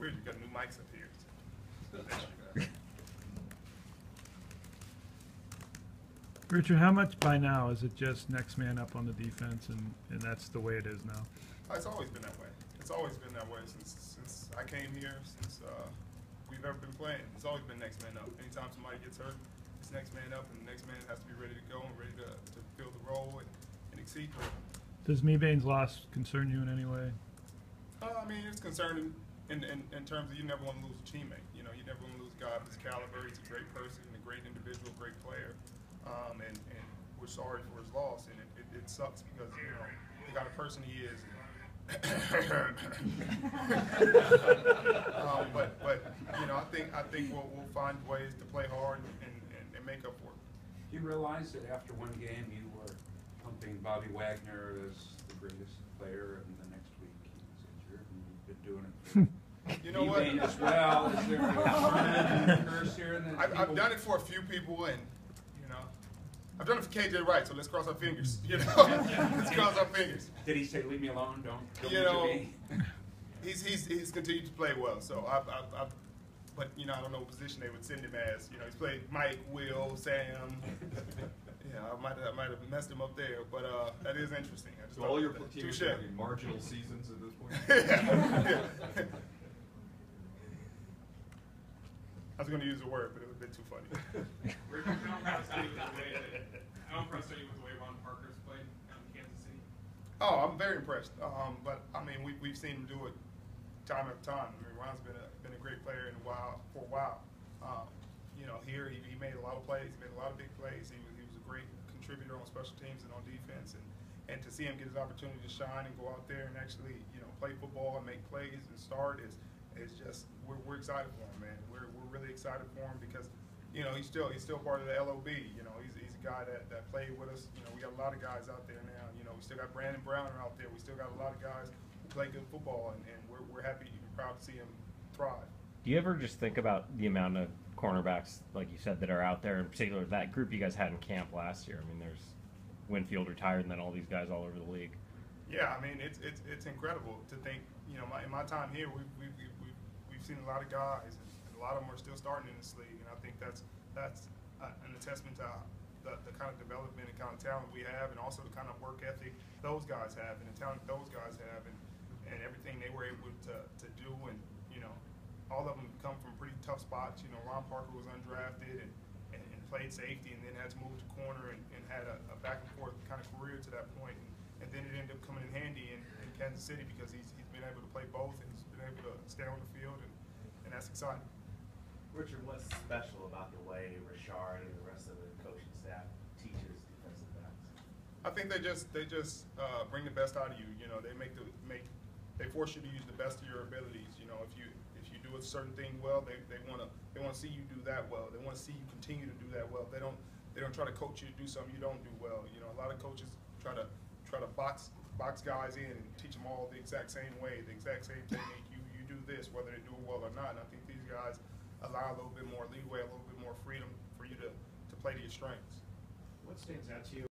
weird. You got new mics up here. Richard, how much by now is it just next man up on the defense, and that's the way it is now? It's always been that way. It's always been that way since I came here, since we've ever been playing. It's always been next man up. Anytime somebody gets hurt, it's next man up, and the next man has to be ready to go and ready to fill the role and exceed. Does Mebane's loss concern you in any way? I mean, it's concerning in terms of you never want to lose a teammate. You know, you never want to lose a guy of his caliber. He's a great person, a great individual, great player. And we're sorry for his loss, and it sucks because, you know, the kind of person he is. But you know, I think we'll find ways to play hard and make up for it. You realize that after one game you were pumping Bobby Wagner as the greatest player, and the next week he was injured, and you've been doing it for you know what? As well. Is there a curse here? I've done it for a few people, and you know, I've done it for KJ Wright. So let's cross our fingers. You know, let's cross our fingers. Did he say, "Leave me alone, don't you know, me"? He's continued to play well. So but you know, I don't know what position they would send him as. You know, he's played Mike, Will, Sam. Yeah, I might have messed him up there, but that is interesting. So all your teams are having marginal seasons at this point? Yeah. I was going to use the word, but it was a bit too funny. Rick, how impressed are you with the way Ron Parker's played in Kansas City? Oh, I'm very impressed. But I mean, we've seen him do it time after time. I mean, Ron's been a great player for a while. You know, here he made a lot of plays. He made a lot of big plays. He was a great contributor on special teams and on defense. And to see him get his opportunity to shine and go out there and actually, you know, play football and make plays and start is just we're excited for him, man. We're really excited for him because, you know, he's still part of the LOB. You know, he's a guy that played with us. You know, we got a lot of guys out there now. You know, we still got Brandon Browner out there. We still got a lot of guys who play good football, and we're happy and proud to see him thrive. Do you ever just think about the amount of cornerbacks, like you said, that are out there, in particular that group you guys had in camp last year? I mean, there's Winfield retired, and then all these guys all over the league. Yeah, I mean, it's incredible to think. You know, in my time here, we've seen a lot of guys, and a lot of them are still starting in this league, and I think that's an attestament to the kind of development and kind of talent we have, and also the kind of work ethic those guys have, and the talent those guys have, and everything they were able to do, and you know, all of them come from pretty tough spots. You know, Ron Parker was undrafted and played safety, and then had to move to corner and had a back and forth kind of career to that point, and then it ended up coming in handy in Kansas City because he's been able to play both, and he's been able to stay on the field, and that's exciting. Richard, what's special about the way Richard and the rest of the coaching staff teaches defensive backs? I think they just bring the best out of you. You know, they they force you to use the best of your abilities. You know, if you do a certain thing well, they want to see you do that well. They want to see you continue to do that well. They don't try to coach you to do something you don't do well. You know, a lot of coaches try to box guys in and teach them all the exact same way, the exact same technique. You do this whether they do it well or not. And I think these guys allow a little bit more leeway, a little bit more freedom for you to play to your strengths. What stands out to you